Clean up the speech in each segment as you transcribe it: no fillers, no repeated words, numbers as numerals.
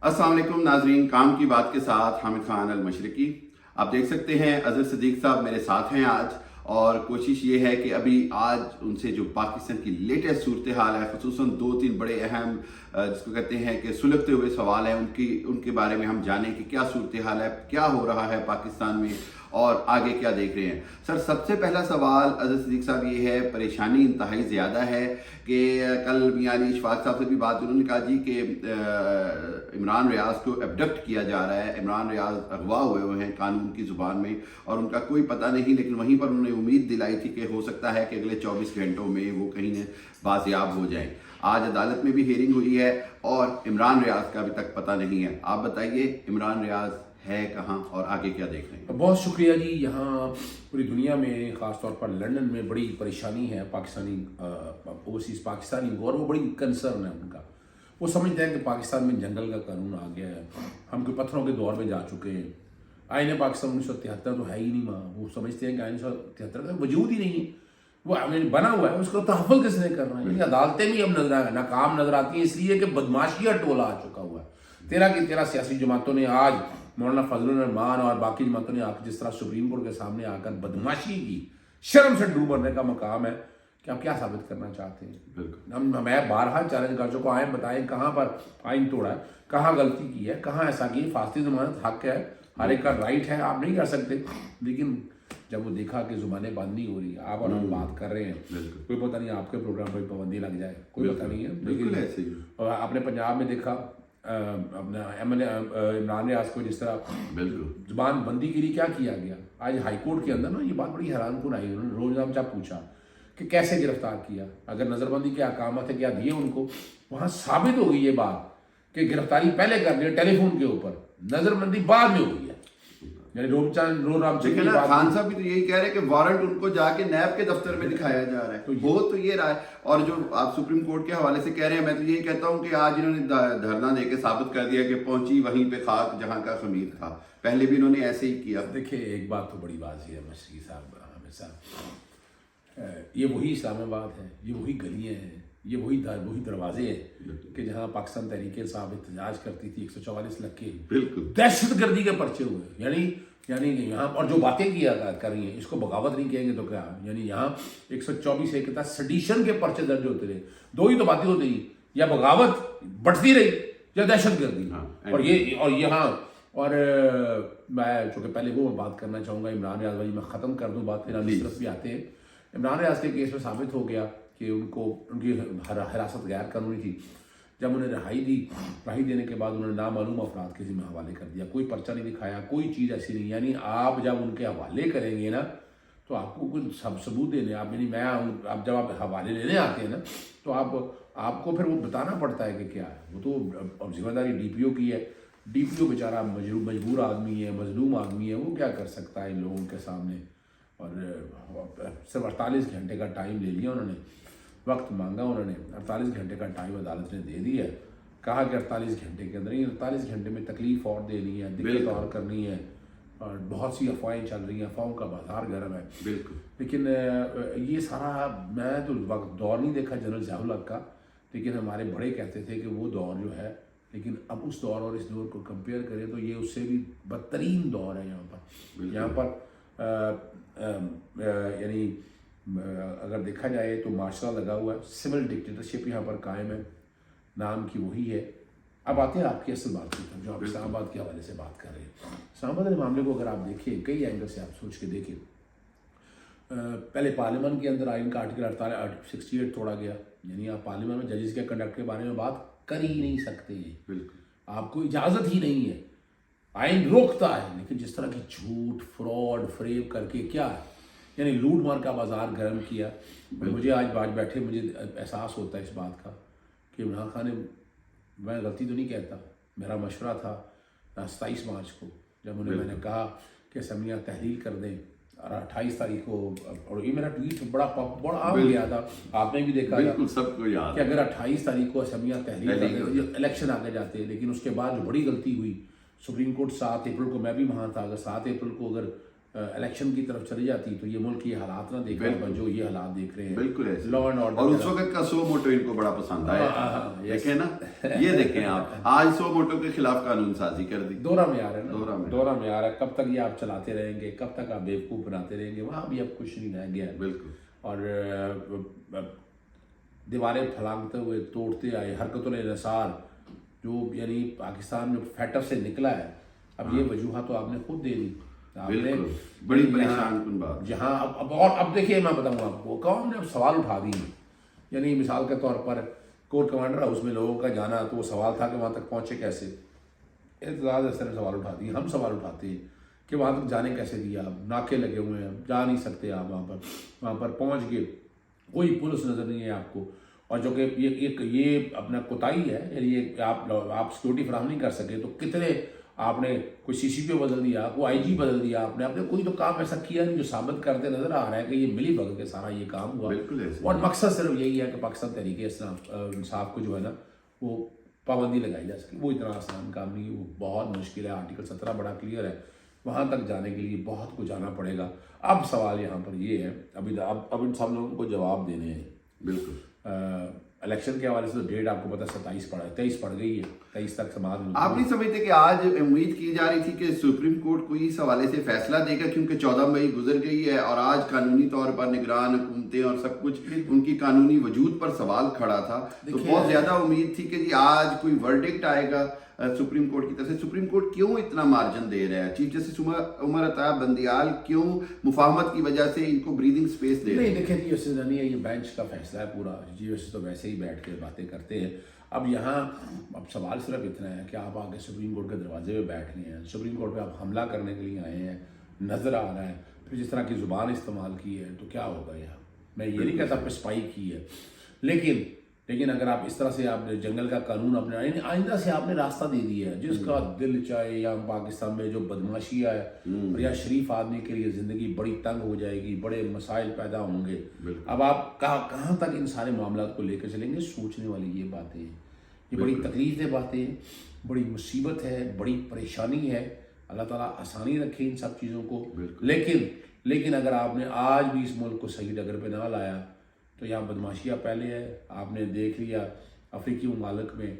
अस्सलाम वालेकुम नाजरीन, काम की बात के साथ हामिद खान अल मशरकी। आप देख सकते हैं अजहर सिद्दीक साहब मेरे साथ हैं आज, और कोशिश ये है कि अभी आज उनसे जो पाकिस्तान की लेटेस्ट सूरत हाल है, ख़ुसूसन दो तीन बड़े अहम जिसको कहते हैं कि सुलगते हुए सवाल हैं, उनके बारे में हम जानें कि क्या सूरत हाल है, क्या हो रहा है पाकिस्तान में और आगे क्या देख रहे हैं। सर, सबसे पहला सवाल अजहर सिद्दीक साहब ये है, परेशानी इंतहाई ज़्यादा है कि कल मियां अली इशफाक साहब से भी बात, उन्होंने कहा जी कि इमरान रियाज को एबडक्ट किया जा रहा है, इमरान रियाज अगवा हुए हैं कानून की ज़ुबान में और उनका कोई पता नहीं। लेकिन वहीं पर उन्होंने उम्मीद दिलाई थी कि हो सकता है कि अगले 24 घंटों में वो कहीं न बाजियाब हो जाएं। आज अदालत में भी हियरिंग हुई है और इमरान रियाज का अभी तक पता नहीं है। आप बताइए, इमरान रियाज है कहाँ और आगे क्या देख रहे हैं? बहुत शुक्रिया जी। यहाँ पूरी दुनिया में ख़ासतौर पर लंदन में बड़ी परेशानी है पाकिस्तानी ओवरसीज़ पाकिस्तानी को, और वो बड़ी कंसर्न है उनका। वो समझते हैं कि पाकिस्तान में जंगल का कानून आ गया है, हम कोई पत्थरों के दौर में जा चुके हैं। आईन पाकिस्तान 1973 तो है ही नहीं वहाँ। वो समझते हैं कि आईन 1973 का वजूद ही नहीं है, वो बना हुआ है, उसका तहफ़्फ़ुज़ किसने करना है। यानी अदालतें भी अब नाकाम नजर आती हैं, इसलिए कि बदमाशी का टोला आ चुका हुआ है। 13 की 13 सियासी जमातों ने आज, मौलाना फजलुर रहमान और बाकी जमातों ने आकर जिस तरह सुप्रीम कोर्ट के सामने आकर बदमाशी की, शर्म से डूब मरने का मकाम है कि आप क्या साबित करना चाहते हैं। बिल्कुल, मैं बारहा चैलेंज कर चुका, आए बताएं कहाँ पर आइन तोड़ा है, कहाँ गलती की है, कहाँ ऐसा की। फांसी जमानत हक है, हर एक का राइट है, आप नहीं कर सकते। लेकिन जब वो देखा कि जुबानें बंद नहीं हो रही, आप और हम बात कर रहे हैं, कोई पता नहीं आपके प्रोग्राम पर पाबंदी लग जाए, कोई पता नहीं है। लेकिन आपने पंजाब में देखा अपना इमरान रियाज को जिस तरह जुबान बंदी के लिए क्या किया गया। आज हाई कोर्ट के अंदर ना ये बात बड़ी हैरान कुन आई। उन्होंने रोज़नामा जब पूछा कि कैसे गिरफ्तार किया, अगर नज़रबंदी के अहकाम थे क्या दिए उनको, वहाँ साबित हो गई ये बात कि गिरफ्तारी पहले कर दी टेलीफोन के ऊपर, नज़रबंदी बाद में हो गई है। यानी खान साहब भी तो यही कह रहे हैं कि वारंट उनको जाके नैब के दफ्तर में दिखाया जा रहा है, तो वो तो ये रहा है। और जो आप सुप्रीम कोर्ट के हवाले से कह रहे हैं, मैं तो यही कहता हूँ कि आज इन्होंने धरना देके साबित कर दिया कि पहुंची वहीं पे खाक जहां का खमीर था। पहले भी इन्होंने ऐसे ही किया। देखिए, एक बात तो बड़ी वाज़ेह है मशरकी साहब, हमेशा ये वही इस्लामाबाद है, ये वही गलियाँ हैं, ये वही दरवाजे हैं कि जहाँ पाकिस्तान तहरीक इंसाफ एहतजाज करती थी। 144 लाख के दहशत गर्दी के पर्चे हुए। यानी यहाँ और जो बातें किया कर रही हैं, इसको बगावत नहीं कहेंगे तो क्या। यानी यहाँ 124 के तहत सडिशन के पर्चे दर्ज होते रहे। दो ही तो बातें होती, या बगावत बढ़ती रही या दहशत गर्दी। और यहाँ और मैं चूँकि पहले वो बात करना चाहूँगा इमरान रियाज वाली, मैं ख़त्म कर दूँ बात, फिर हम इस तरफ भी आते हैं। इमरान रियाज के केस में साबित हो गया कि उनकी हिरासत गैर कानूनी थी। जब उन्हें रहाई देने के बाद उन्होंने नामालूम अफराद के ज़िम्मे हवाले कर दिया, कोई पर्चा नहीं दिखाया, कोई चीज़ ऐसी नहीं। यानी आप जब उनके हवाले करेंगे ना, तो आपको कुछ सबूत देने, आप यानी मैं आप जब आप हवाले लेने आते हैं ना, तो आपको फिर वो बताना पड़ता है कि क्या है। वो तो अब जिम्मेदारी DPO की है। DPO बेचारा मजबूर आदमी है, मजलूम आदमी है, वो क्या कर सकता है इन लोगों के सामने। और सिर्फ 48 घंटे का टाइम ले लिया उन्होंने, वक्त मांगा उन्होंने, 48 घंटे का टाइम अदालत ने दे दिया है। कहा कि 48 घंटे के अंदर, 48 घंटे में तकलीफ और देनी है, दिक्कत और करनी है, और बहुत सी अफवाहें चल रही हैं, अफवाहों का बाजार गर्म है। लेकिन ये सारा, मैं तो वक्त दौर नहीं देखा जनरल ज़ियाउल हक का, लेकिन हमारे बड़े कहते थे कि वो दौर जो है, लेकिन अब उस दौर और इस दौर को कंपेयर करें तो ये उससे भी बदतरीन दौर है। यहाँ पर यानी अगर देखा जाए तो मार्शल लगा हुआ है, सिविल डिक्टेटरशिप यहाँ पर कायम है, नाम की वही है। अब आते हैं आपकी असल बात की तरफ, जो आप इस्लामाबाद के हवाले से बात कर रहे हैं। इस्लामाबाद के मामले को अगर आप देखें, कई एंगल से आप सोच के देखें। पहले पार्लियामेंट के अंदर आइन का आर्टिकल 68 तोड़ा गया। यानी आप पार्लियामेंट में जजेस के कंडक्ट के बारे में बात कर ही नहीं सकते, आपको इजाज़त ही नहीं है, आइन रोकता है। लेकिन जिस तरह की झूठ, फ्रॉड, फ्रेब करके क्या है, यानी लूट मार का बाजार गर्म किया। मुझे आज बैठे मुझे एहसास होता है इस बात का कि इमरान खान ने, मैं गलती तो नहीं कहता, मेरा मशवरा था 27 मार्च को, जब उन्हें मैंने कहा कि असम्बलियाँ तहलील कर दें, और 28 तारीख को, और ये मेरा ट्वीट बड़ा आम गया था, आपने भी देखा था सबको याद कि अगर 28 तारीख को असम्बलियाँ तहलील कर दें, इलेक्शन आगे जाते। लेकिन उसके बाद जो बड़ी गलती हुई, सुप्रीम कोर्ट 7 अप्रैल को, मैं भी वहाँ था, अगर 7 अप्रैल को अगर इलेक्शन की तरफ चली जाती तो ये मुल्क ये हालात ना देख रहे जो ये हालात देख रहे हैं, बिल्कुल ऐसे। Law and order. और उस वक्त का 100 मोटो इनको बड़ा पसंद आया, देखें ना, ये देखें आप, आज 100 मोटो के खिलाफ कानून साजी कर दी। दोहरा म्यार है ना, दोहरा म्यार है। कब तक ये आप चलाते रहेंगे, कब तक आप बेवकूफ़ बनाते रहेंगे, वहाँ भी अब कुछ नहीं रह गया है। बिल्कुल। और दीवारें फलांगते हुए तोड़ते आए, हरकतों निसार जो यानी पाकिस्तान में फैटअप से निकला है, अब ये वजूहत तो आपने खुद दे दी। आपने बड़ी परेशान कुन बात। जहाँ अब देखिए मैं बताऊँगा आपको, कौन ने अब सवाल उठा दिए। यानी मिसाल के तौर पर कोर्ट कमांडर हाउस में लोगों का जाना, तो वो सवाल था कि वहाँ तक पहुँचे कैसे। एतजाज़ अफसर ने सवाल उठा दिए, हम सवाल उठाते हैं कि वहाँ तक जाने कैसे दिया, नाके लगे हुए हैं, जा नहीं सकते आप वहाँ पर पहुँच गए, कोई पुलिस नज़र नहीं है आपको। और जो कि ये अपना कोताही है, यानी आप सिक्योरिटी फराहम नहीं कर सके, तो कितने आपने कोई CCPO बदल दिया, कोई IG बदल दिया, आपने कोई तो काम ऐसा किया नहीं जो साबित करते नजर आ रहा है कि ये मिली भगत के सारा ये काम हुआ। और मकसद सिर्फ यही है कि पाकिस्तान तहरीक इंसाफ को जो है ना वो पाबंदी लगाई जा सके। वो इतना आसान काम नहीं है, वो बहुत मुश्किल है। आर्टिकल 17 बड़ा क्लियर है, वहाँ तक जाने के लिए बहुत कुछ जाना पड़ेगा। अब सवाल यहाँ पर ये है, अब इन सब लोगों को जवाब देने हैं। बिल्कुल। इलेक्शन के हवाले से तो डेट आपको पता 23 पड़ गई है, 23 तक समाज में। आप नहीं समझते कि आज उम्मीद की जा रही थी कि सुप्रीम कोर्ट कोई इस हवाले से फैसला देगा, क्योंकि 14 मई गुजर गई है और आज कानूनी तौर पर निगरान हुकूमतें और सब कुछ उनकी कानूनी वजूद पर सवाल खड़ा था, तो बहुत ज्यादा उम्मीद थी कि जी आज कोई वर्डिक्ट आएगा सुप्रीम कोर्ट की तरफ से। सुप्रीम कोर्ट क्यों इतना मार्जिन दे रहा है? चीफ जस्टिस उमर अता बंदियाल क्यों मुफाहमत की वजह से इनको ब्रीदिंग स्पेस दे रहे हैं? नहीं, देखिए जी, नहीं है, ये बेंच का फैसला है पूरा। जी वैसे तो वैसे ही बैठ के बातें करते हैं। अब यहाँ अब सवाल सिर्फ इतना है कि आप आगे सुप्रीम कोर्ट के दरवाजे पे बैठ गए हैं, सुप्रीम कोर्ट पे आप हमला करने के लिए आए हैं, नज़र आ रहा है। फिर जिस तरह की ज़ुबान इस्तेमाल की है तो क्या होगा यहाँ। मैं ये नहीं कहता पिस्पाई की है, लेकिन अगर आप इस तरह से आपने जंगल का कानून अपने आइंदा से आपने रास्ता दे दिया है, जिसका दिल चाहे या पाकिस्तान में जो बदमाशियाँ है और या शरीफ आदमी के लिए ज़िंदगी बड़ी तंग हो जाएगी, बड़े मसाइल पैदा होंगे। अब आप कहाँ तक इन सारे मामला को लेकर चलेंगे? सोचने वाली ये बातें हैं, ये बड़ी तकलीफ बातें हैं, बड़ी मुसीबत है, बड़ी परेशानी है। अल्लाह ताला आसानी रखे इन सब चीज़ों को। लेकिन अगर आपने आज भी इस मुल्क को सही डगर पे ना लाया तो यहाँ बदमाशियाँ पहले है। आपने देख लिया अफ्रीकी ममालिक में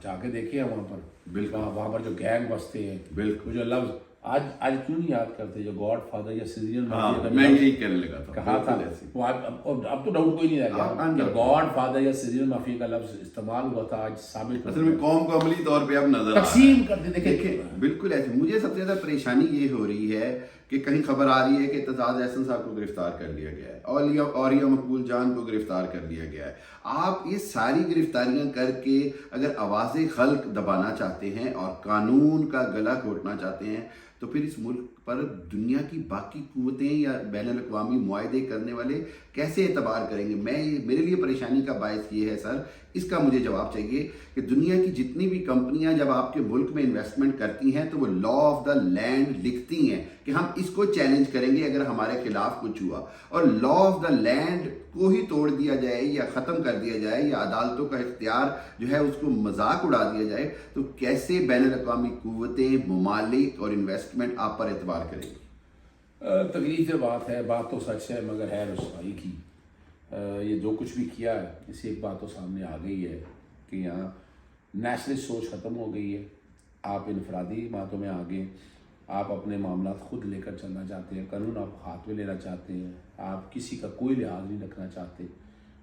जाके देखे वहाँ पर, वहाँ पर जो गैंग बसते हैं, बिल्कुल जो लफ्ज़ आज क्यों नहीं याद करते, जो गॉड फादर या सीरियन मैं यही कहने लगा था, कहा था वो अब तो डाउट कोई नहीं रह गया कि गॉड फादर या सीरियन माफिया का लफ्ज़ इस्तेमाल हुआ था। आज साबित असल में कौम को अमली तौर पे अब नजर तकसीम करते देखे। बिल्कुल ऐसे। मुझे सबसे ज्यादा परेशानी ये हो रही है कि कहीं खबर आ रही है कि एतजाज एहसन साहब को गिरफ्तार कर लिया गया है, औरिया मकबूल जान को गिरफ्तार कर लिया गया है। आप ये सारी गिरफ्तारियां करके अगर आवाज़ खल्क दबाना चाहते हैं और कानून का गला घोटना चाहते हैं, तो फिर इस मुल्क पर दुनिया की बाकी कुव्वतें या बैनुल-अक़वामी मुआहदे करने वाले कैसे एतबार करेंगे? मेरे लिए परेशानी का बायस ये है सर, इसका मुझे जवाब चाहिए कि दुनिया की जितनी भी कंपनियां जब आपके मुल्क में इन्वेस्टमेंट करती हैं तो वो लॉ ऑफ द लैंड लिखती हैं कि हम इसको चैलेंज करेंगे अगर हमारे खिलाफ कुछ हुआ, और लॉ ऑफ द लैंड को ही तोड़ दिया जाए या ख़त्म कर दिया जाए या अदालतों का इख्तियार जो है उसको मजाक उड़ा दिया जाए, तो कैसे बैनुल-अक़वामी कुव्वतें, ममालिक और इन्वेस्टमेंट आप पर एतबार करेंगे? तकलीफ बात है, बात तो सच है, मगर है रसवाई की। ये जो कुछ भी किया है, इससे एक बात तो सामने आ गई है कि यहाँ नेशनलिस्ट सोच ख़त्म हो गई है। आप इनफरादी बातों में आ गए, आप अपने मामला खुद लेकर चलना चाहते हैं, कानून आप हाथ में लेना चाहते हैं, आप किसी का कोई लिहाज नहीं रखना चाहते।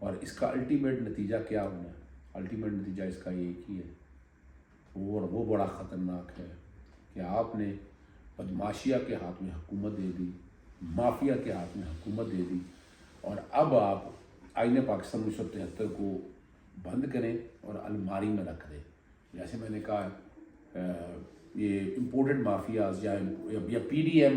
और इसका अल्टीमेट नतीजा क्या होना है? अल्टीमेट नतीजा इसका एक ही है, और वो बड़ा ख़तरनाक है कि आपने बदमाशिया के हाथ में हुकूमत दे दी, माफिया के हाथ में हुकूमत दे दी, और अब आप आईने पाकिस्तान 1973 को बंद करें और अलमारी में रख दें। जैसे मैंने कहा ये इम्पोर्टेड माफियाज या PDM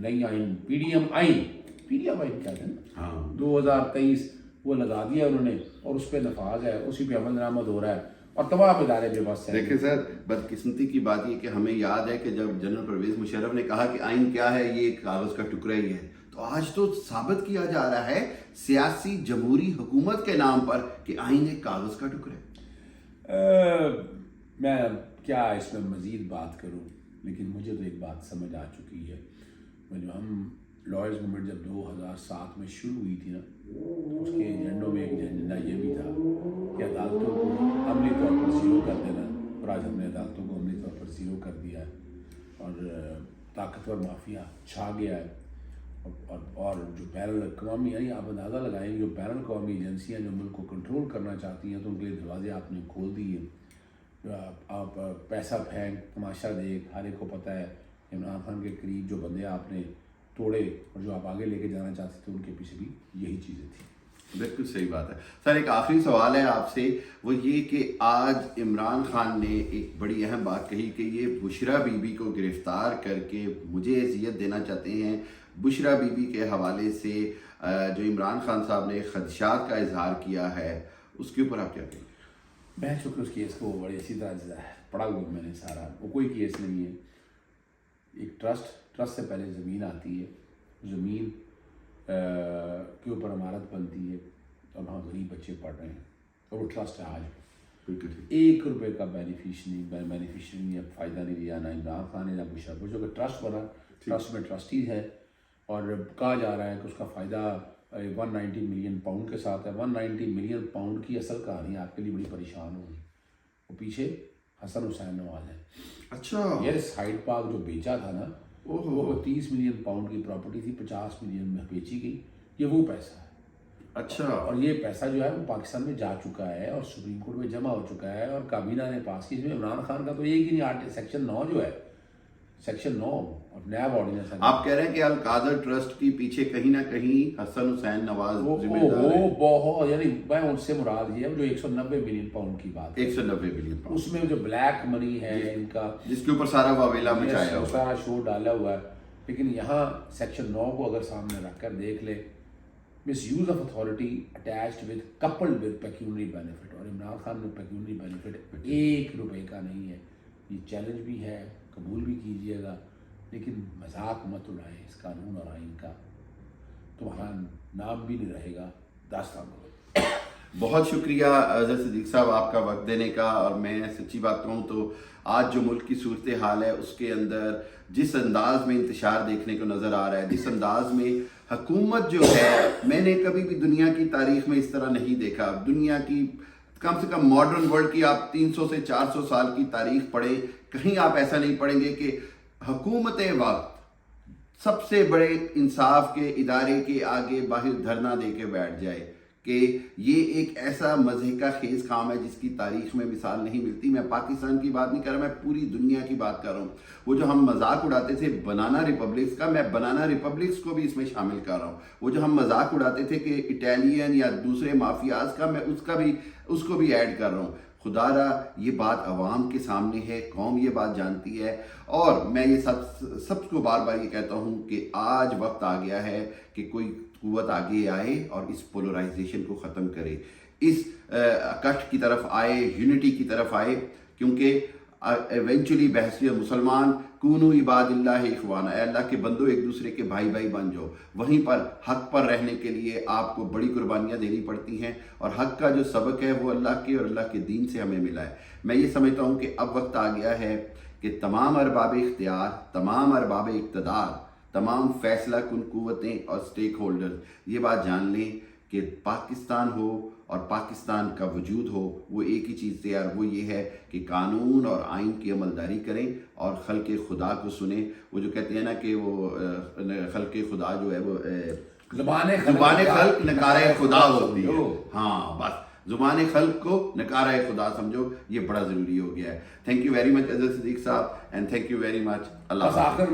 नई आइन, PDM आइन क्या है ना, 2023 वो लगा दिया उन्होंने और उस पर नफाज है, उसी पे अमल दरामद हो रहा है और तमाम इदारे बेबस हैं। देखिए सर, बदकिस्मती की बात ये कि हमें याद है कि जब जनरल परवेज मुशर्रफ ने कहा कि आइन क्या है, ये कागज का टुकड़ा ही है, तो आज तो साबित किया जा रहा है सियासी जमहूरी हुकूमत के नाम पर कि आइन एक कागज का टुकड़ा है। मैं क्या इसमें मजीद बात करूं, लेकिन मुझे तो एक बात समझ आ चुकी है جو ہم لائرز موومنٹ جب 2007 میں شروع ہوئی تھی نا، تو اس کے ایجنڈوں میں ایک ایجنڈا یہ بھی تھا کہ عدالتوں کو عملی طور پر زیرو کر دینا، اور آج ہم نے عدالتوں کو عملی طور پر زیرو کر دیا ہے، اور طاقتور مافیا چھا گیا ہے، اور جو بین الاقوامی، یعنی آپ اندازہ لگائیں جو بین الاقوامی ایجنسیاں جو ملک کو کنٹرول کرنا چاہتی ہیں تو ان کے لیے دروازے آپ نے کھول دیے۔ آپ پیسہ پھینک، تماشا دیکھ، ہر ایک کو پتہ ہے عمران خان کے قریب جو بندے آپ نے توڑے اور جو آپ آگے لے کے جانا چاہتے تھے ان کے پیچھے بھی یہی چیزیں تھیں۔ بالکل صحیح بات ہے سر۔ ایک آخری سوال ہے آپ سے، وہ یہ کہ آج عمران خان نے ایک بڑی اہم بات کہی کہ یہ بشرا بی بی کو گرفتار کر کے مجھے اذیت دینا چاہتے ہیں۔ بشرا بی بی کے حوالے سے جو عمران خان صاحب نے خدشات کا اظہار کیا ہے، اس کے اوپر آپ کیا کہیں؟ میں چونکہ اس کیس کو بڑی اچھی طرح پڑھا ہوا میں نے سارا، وہ کوئی کیس نہیں ہے۔ ایک ٹرسٹ سے پہلے زمین آتی ہے، زمین کے اوپر عمارت بنتی ہے، اور وہاں غریب بچے پڑھ رہے ہیں، اور وہ ٹرسٹ ہے آج بالکل 1 روپے کا بینیفیشری نے فائدہ نہیں لیا، نہ عمران خان نے نہ بشرا، جو کہ ٹرسٹ بنا، ٹرسٹ میں ٹرسٹیز ہے، اور کہا جا رہا ہے کہ اس کا فائدہ 190 ملین پاؤنڈ کے ساتھ ہے۔ 190 ملین پاؤنڈ کی اصل کہانی آپ کے لیے بڑی پریشان ہوگی، وہ پیچھے حسن حسین نواز ہے۔ اچھا، یہ سائڈ پارک جو بیچا تھا نا، وہ 30 ملین پاؤنڈ کی پراپرٹی تھی، 50 ملین میں بیچی گئی، یہ وہ پیسہ ہے۔ اچھا، اور یہ پیسہ جو ہے وہ پاکستان میں جا چکا ہے اور سپریم کورٹ میں جمع ہو چکا ہے، اور کابینہ نے پاس کی۔ اس میں عمران خان کا تو ایک ہی نہیں، سیکشن 9 جو ہے، سیکشن 9 اور نیب آرڈیننس ہے۔ آپ کہہ رہے ہیں کہ القادر ٹرسٹ کی پیچھے کہیں نہ کہیں حسن حسین نواز ذمہ دار ہے؟ وہ بہت، یعنی میں ان سے مراد یہ ہے جو 190 ملین پاؤنڈ کی بات ہے، 190 ملین پاؤنڈ، اس میں جو بلیک منی ہے ان کا، جس کے اوپر سارا واویلا مچایا ہوا ہے۔ سارا شور ڈالا ہوا ہے۔ لیکن یہاں سیکشن 9 کو اگر سامنے رکھ کر دیکھ لے، misuse of authority attached with coupled with pecuniary benefit, اور عمران خان میں پیکیونری بینیفٹ 1 روپے کا نہیں ہے۔ یہ چیلنج بھی ہے، قبول بھی کیجیے گا، لیکن مذاق مت اڑائیں اس قانون اور آئین کا، تو وہاں نام بھی نہیں رہے گا، داستان کو۔ بہت شکریہ اظہر صدیق صاحب آپ کا وقت دینے کا، اور میں سچی بات کہوں تو آج جو ملک کی صورتحال ہے اس کے اندر جس انداز میں انتشار دیکھنے کو نظر آ رہا ہے، جس انداز میں حکومت جو ہے، میں نے کبھی بھی دنیا کی تاریخ میں اس طرح نہیں دیکھا۔ دنیا کی کم سے کم ماڈرن ورلڈ کی آپ 300 سے 400 سال کی تاریخ پڑھیں، کہیں آپ ایسا نہیں پڑھیں گے کہ حکومت وقت سب سے بڑے انصاف کے ادارے کے آگے باہر دھرنا دے کے بیٹھ جائے، کہ یہ ایک ایسا مضحکہ خیز کام ہے جس کی تاریخ میں مثال نہیں ملتی۔ میں پاکستان کی بات نہیں کر رہا، میں پوری دنیا کی بات کر رہا ہوں۔ وہ جو ہم مذاق اڑاتے تھے بنانا ریپبلکس کا، میں بنانا ریپبلکس کو بھی اس میں شامل کر رہا ہوں۔ وہ جو ہم مذاق اڑاتے تھے کہ اٹیلین یا دوسرے مافیاز کا، میں اس کو بھی ایڈ کر رہا ہوں۔ خدا را یہ بات عوام کے سامنے ہے، قوم یہ بات جانتی ہے، اور میں یہ سب کو بار بار یہ کہتا ہوں کہ آج وقت آ گیا ہے کہ کوئی قوت آگے آئے اور اس پولرائزیشن کو ختم کرے، اس اکٹھ کی طرف آئے، یونٹی کی طرف آئے، کیونکہ ایونچولی بحثیت مسلمان کونو عباد اللہ اخوانا، اے اللہ کے بندو ایک دوسرے کے بھائی بھائی بن جاؤ۔ وہیں پر حق پر رہنے کے لیے آپ کو بڑی قربانیاں دینی پڑتی ہیں، اور حق کا جو سبق ہے وہ اللہ کے اور اللہ کے دین سے ہمیں ملا ہے۔ میں یہ سمجھتا ہوں کہ اب وقت آ گیا ہے کہ تمام ارباب اختیار، تمام ارباب اقتدار، تمام فیصلہ کن قوتیں اور سٹیک ہولڈرز یہ بات جان لیں کہ پاکستان ہو اور پاکستان کا وجود ہو، وہ ایک ہی چیز سے، اور وہ یہ ہے کہ قانون اور آئین کی عملداری کریں اور خلق خدا کو سنیں۔ وہ جو کہتے ہیں نا کہ وہ خلق خدا جو ہے وہ زبان خلق نکارہ خدا ہوتی ہے۔ ہاں، بس زبان خلق کو نکارہ خدا سمجھو، یہ بڑا ضروری ہو گیا ہے۔ Thank you very much Azhar Siddique صاحب، and thank you very much. Allah بس آخر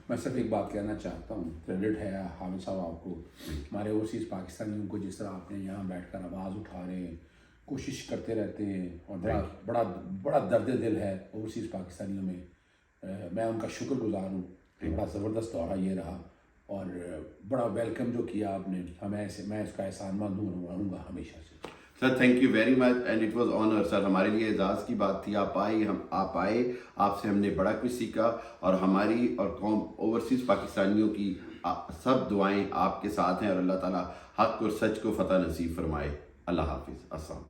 میں صرف ایک بات کہنا چاہتا ہوں، کریڈٹ ہے حامد صاحب آپ کو، ہمارے اوورسیز پاکستانیوں کو، جس طرح آپ نے یہاں بیٹھ کر آواز اٹھا رہے ہیں، کوشش کرتے رہتے ہیں، اور بڑا درد دل ہے اوورسیز پاکستانیوں میں۔ میں ان کا شکر گزار ہوں، بڑا زبردست دورہ یہ رہا، اور بڑا ویلکم جو کیا آپ نے ہمیں، میں اس کا احسان مند رہوں گا ہمیشہ سے۔ Sir thank you very much and it was honour sir, ہمارے لیے اعزاز کی بات تھی، آپ آئے، آپ سے ہم نے بڑا کچھ سیکھا، اور ہماری اور قوم اوورسیز پاکستانیوں کی سب دعائیں آپ کے ساتھ ہیں، اور اللہ تعالیٰ حق اور سچ کو فتح نصیب فرمائے۔ اللہ حافظ، السلام۔